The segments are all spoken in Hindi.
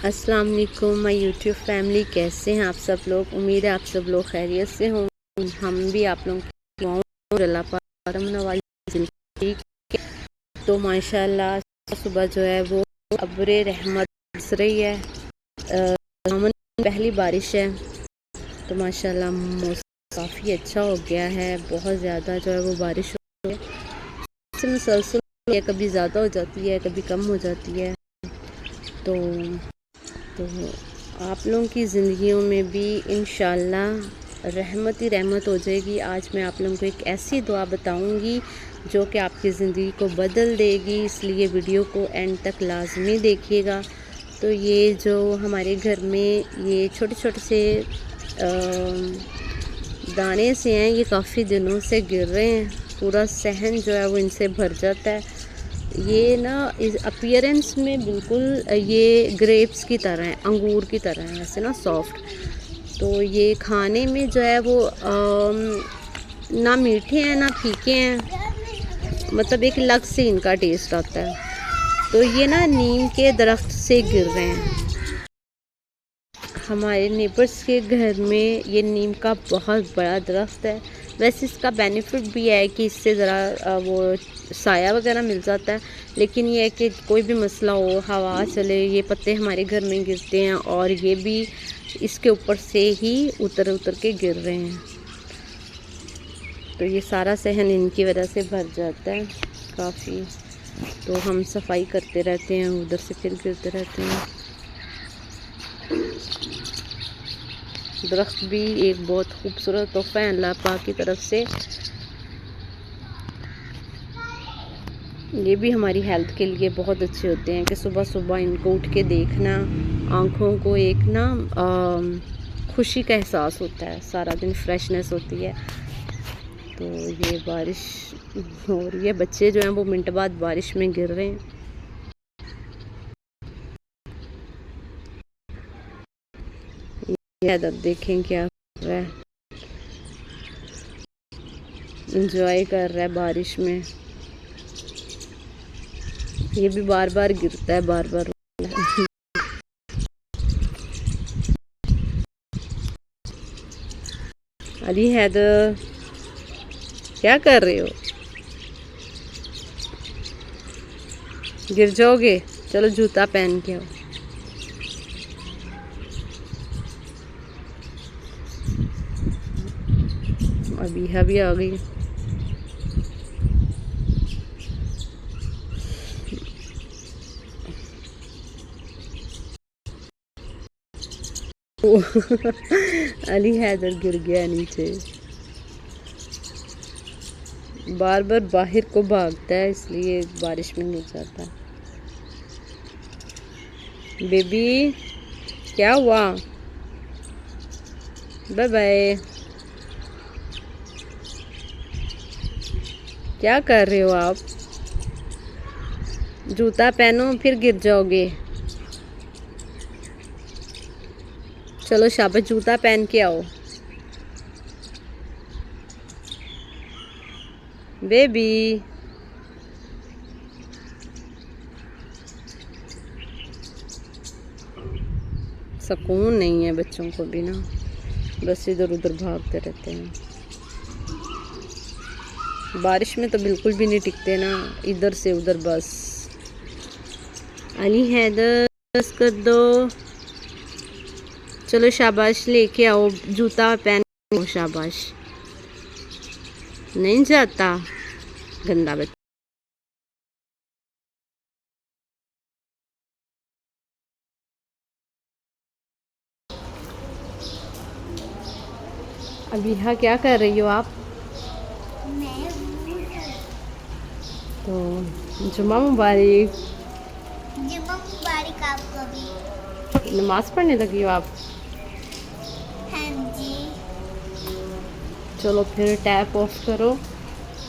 अस्सलाम वालेकुम माय यूट्यूब फैमिली, कैसे हैं आप सब लोग। उम्मीद है आप सब लोग खैरियत से हों। हम भी आप लोगों की ठीक। तो माशाल्लाह सुबह जो है वो अब्र रहमत बरस रही है। पहली बारिश है तो माशाल्लाह मौसम काफ़ी अच्छा हो गया है। बहुत ज़्यादा जो है वो बारिश हो रही है, मुसलसल, कभी ज़्यादा हो जाती है कभी कम हो जाती है। तो आप लोगों की ज़िंदगियों में भी इंशाल्लाह रहमत ही रहमत हो जाएगी। आज मैं आप लोगों को एक ऐसी दुआ बताऊंगी जो कि आपकी ज़िंदगी को बदल देगी, इसलिए वीडियो को एंड तक लाजमी देखिएगा। तो ये जो हमारे घर में ये छोटे छोटे से दाने से हैं, ये काफ़ी दिनों से गिर रहे हैं। पूरा सहन जो है वो इनसे भर जाता है। ये ना इस अपीयरेंस में बिल्कुल ये ग्रेप्स की तरह है, अंगूर की तरह है ऐसे ना सॉफ्ट। तो ये खाने में जो है वो ना मीठे हैं ना फीके हैं, मतलब एक अलग से इनका टेस्ट आता है। तो ये ना नीम के दरख्त से गिर रहे हैं। हमारे नेबर्स के घर में ये नीम का बहुत बड़ा दरख्त है। वैसे इसका बेनिफिट भी है कि इससे ज़रा वो साया वगैरह मिल जाता है, लेकिन ये है कि कोई भी मसला हो, हवा चले, ये पत्ते हमारे घर में गिरते हैं और ये भी इसके ऊपर से ही उतर उतर के गिर रहे हैं। तो ये सारा सहन इनकी वजह से भर जाता है काफ़ी। तो हम सफाई करते रहते हैं, उधर से फिर गिरते रहते हैं। दरख्त भी एक बहुत खूबसूरत तोहफा है अल्लाह पाक की तरफ से। ये भी हमारी हेल्थ के लिए बहुत अच्छे होते हैं कि सुबह सुबह इनको उठ के देखना, आँखों को एक ना खुशी का एहसास होता है, सारा दिन फ्रेशनेस होती है। तो ये बारिश हो रही है, बच्चे जो हैं वो मिनट बाद बारिश में गिर रहे हैं। इधर देखें क्या हो रहा है, इंजॉय कर रहा है बारिश में। ये भी बार बार गिरता है, बार बार। अली हैदर, क्या कर रहे हो? गिर जाओगे, चलो जूता पहन के आओ। अभी भी आ गई। अली हैदर गिर गया नीचे। बार बार बाहर को भागता है, इसलिए बारिश में गिर जाता है। बेबी क्या हुआ? Bye bye. क्या कर रहे हो आप? जूता पहनो, फिर गिर जाओगे। चलो शाबाश, जूता पहन के आओ। बेबी सुकून नहीं है बच्चों को भी ना, बस इधर उधर भागते रहते हैं। बारिश में तो बिल्कुल भी नहीं टिकते ना, इधर से उधर बस। अली हैदर बस कर दो। चलो शाबाश, लेके आओ, जूता पहन। शाबाश, नहीं जाता, गंदा बच्चा। अभी हाँ, क्या कर रही हो आप? तो जुम्मा मुबारक। जुम्मा मुबारक आपको भी। नमाज पढ़ने लगी हो आप? हाँ जी। चलो फिर टैप ऑफ करो,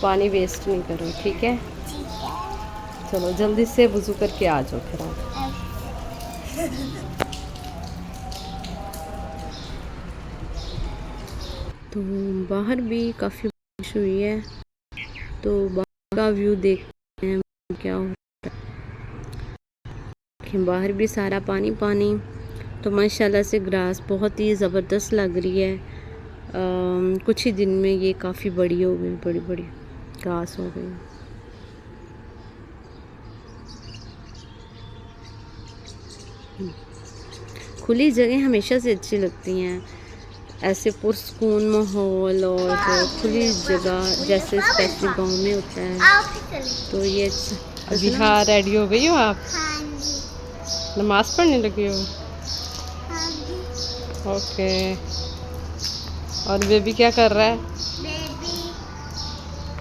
पानी वेस्ट नहीं करो, ठीक है? ठीक है। चलो जल्दी से वज़ू करके आ जाओ फिर आप। तो बाहर भी काफ़ी बारिश हुई है, तो बाहर का व्यू देखते हैं क्या हो रहा है। बाहर भी सारा पानी पानी। तो माशाल्लाह से ग्रास बहुत ही ज़बरदस्त लग रही है। कुछ ही दिन में ये काफ़ी बड़ी हो गई, बड़ी बड़ी घास हो गई। खुली जगह हमेशा से अच्छी लगती हैं, ऐसे पुरसकून माहौल और खुली जगह जैसे स्पेशली गांव में होता है, तो ये अच्छा। अभी हाँ रेडी हो गई हो आप? हाँ जी। नमाज पढ़ने लगे हो? हाँ जी। ओके। और बेबी क्या कर रहा है? बेबी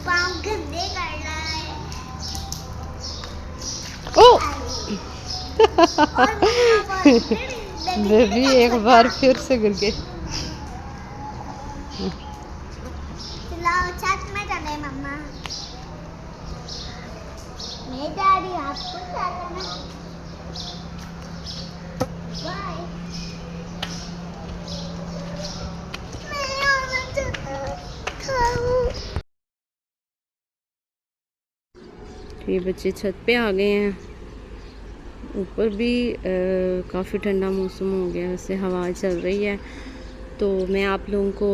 पाँव गंदे कर रहा है। ओ और बेबी एक बार फिर से गिर गई। चलाओ छत में चले मम्मा। मैं डैडी आपको क्या करना? बाय। मैं आना चाहता हूँ। ये बच्चे छत पे आ गए हैं। ऊपर भी काफ़ी ठंडा मौसम हो गया, वैसे हवा चल रही है। तो मैं आप लोगों को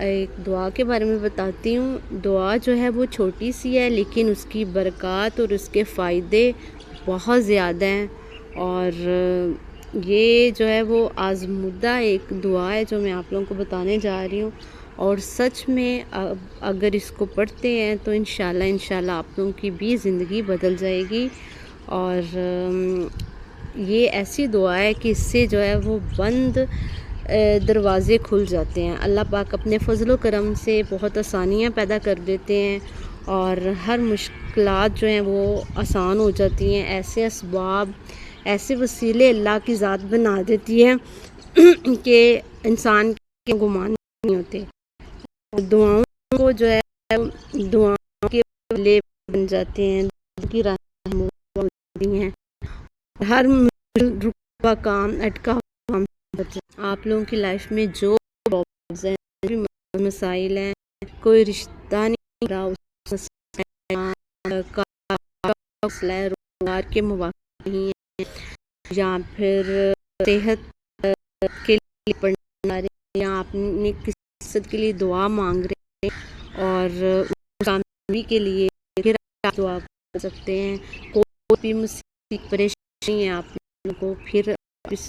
एक दुआ के बारे में बताती हूँ। दुआ जो है वो छोटी सी है, लेकिन उसकी बरक़ात और उसके फ़ायदे बहुत ज़्यादा हैं। और ये जो है वो आज़मुदा एक दुआ है जो मैं आप लोगों को बताने जा रही हूँ। और सच में अगर इसको पढ़ते हैं तो इंशाल्लाह आप लोगों की भी ज़िंदगी बदल जाएगी। और ये ऐसी दुआ है कि इससे जो है वो बंद दरवाज़े खुल जाते हैं। अल्लाह पाक अपने फ़ज़ल व करम से बहुत आसानियाँ पैदा कर देते हैं और हर मुश्किलात जो हैं वो आसान हो जाती हैं। ऐसे असबाब, ऐसे वसीले अल्लाह की ज़ात बना देती है कि इंसान के गुमान नहीं होते। दुआओं को जो है दुआओं के वसीले बन जाते हैं, की राहें हैं। हर रुका काम, अटका हुआ काम। आप लोगों की लाइफ में जो प्रॉब्लम्स हैं, जो मसाइल हैं, कोई रिश्ता नहीं रहा, रोजगार के मौके नहीं है, या फिर सेहत के लिए पढ़ना रहे, या आपने किसी मकसद के लिए दुआ मांग रहे हैं और कामयाबी के लिए फिर आप दुआ कर सकते हैं। कोई भी मुसीबत परेशानी है आप लोगों को, फिर इस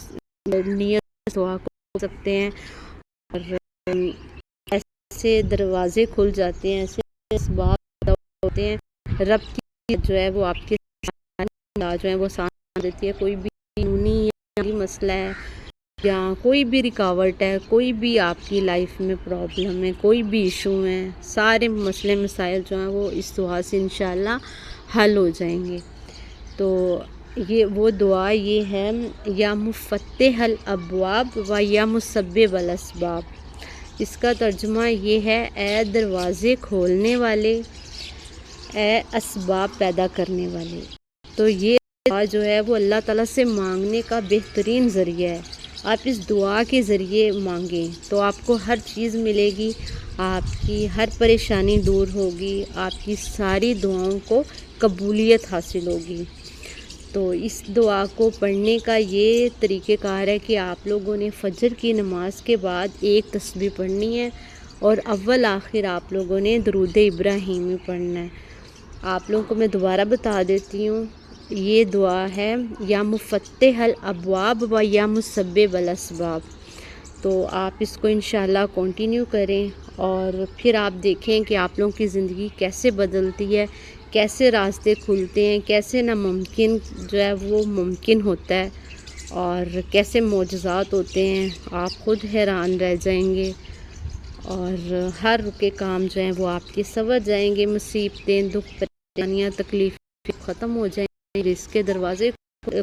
नियत दुआ कर सकते हैं और ऐसे दरवाज़े खुल जाते हैं, ऐसे असबाब होते हैं। रब की जो है वो आपके जो है वो आसान देती है। कोई भी कानूनी मसला है या कोई भी रुकावट है, कोई भी आपकी लाइफ में प्रॉब्लम है, कोई भी इशू है, सारे मसले मसाइल जो हैं वो इस दुआ से इंशाल्लाह हल हो जाएंगे। तो ये वो दुआ ये है, या मुफ़त्तिहल अब्वाब व या मुसब्बिबल असबाब। इसका तर्जुमा ये है, ए दरवाज़े खोलने वाले, ए असबाब पैदा करने वाले। तो ये दुआ जो है वो अल्लाह ताला से मांगने का बेहतरीन ज़रिया है। आप इस दुआ के ज़रिए मांगें तो आपको हर चीज़ मिलेगी, आपकी हर परेशानी दूर होगी, आपकी सारी दुआओं को कबूलियत हासिल होगी। तो इस दुआ को पढ़ने का ये तरीक़ेकार है कि आप लोगों ने फ़जर की नमाज के बाद एक तस्बीह पढ़नी है और अव्वल आखिर आप लोगों ने दरूद इब्राहीमी पढ़ना है। आप लोगों को मैं दोबारा बता देती हूँ, ये दुआ है या मुफ़त्तिहल अब्वाब व या मुसब्बिबल असबाब। तो आप इसको इंशाल्लाह कंटिन्यू करें और फिर आप देखें कि आप लोगों की ज़िंदगी कैसे बदलती है, कैसे रास्ते खुलते हैं, कैसे नामुमकिन जो है वो मुमकिन होता है और कैसे मोजज़ात होते हैं। आप ख़ुद हैरान रह जाएंगे और हर रुके काम जो हैं वो आपके सवर जाएंगे। मुसीबतें, दुख, परेशानियाँ, तकलीफ़ें ख़त्म हो जाएंगी, रिज़्क़ के दरवाज़े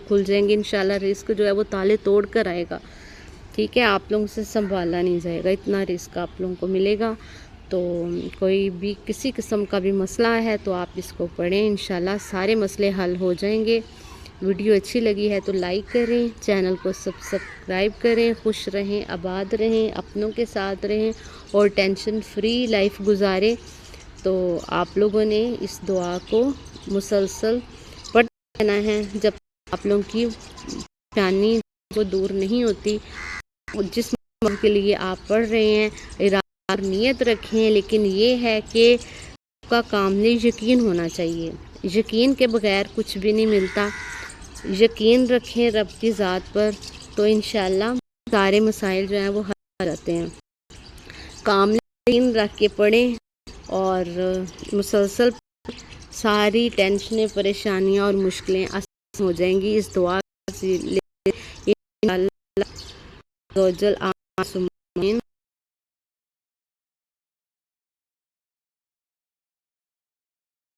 खुल जाएंगे। इंशाल्लाह रिज़्क़ जो है वो ताले तोड़ कर आएगा। ठीक है, आप लोगों से संभाला नहीं जाएगा, इतना रिज़्क़ आप लोगों को मिलेगा। तो कोई भी किसी किस्म का भी मसला है तो आप इसको पढ़ें, इंशाल्लाह सारे मसले हल हो जाएंगे। वीडियो अच्छी लगी है तो लाइक करें, चैनल को सब्सक्राइब करें। खुश रहें, आबाद रहें, अपनों के साथ रहें और टेंशन फ्री लाइफ गुजारें। तो आप लोगों ने इस दुआ को मुसलसल पढ़ते रहना है जब आप लोगों की परेशानी वो दूर नहीं होती। जिस मौके के लिए आप पढ़ रहे हैं, इरादा और नियत रखें, लेकिन ये है कि आपका काम में यकीन होना चाहिए। यकीन के बगैर कुछ भी नहीं मिलता। यकीन रखें रब की ज़ात पर, तो इंशाल्लाह सारे मसाइल जो हैं वो हल हो जाते हैं। काम में यकीन रख के पढ़ें और मुसलसल सारी टेंशनें, परेशानियां और मुश्किलें आसान हो जाएंगी। इस दुआ से इंशाल्लाह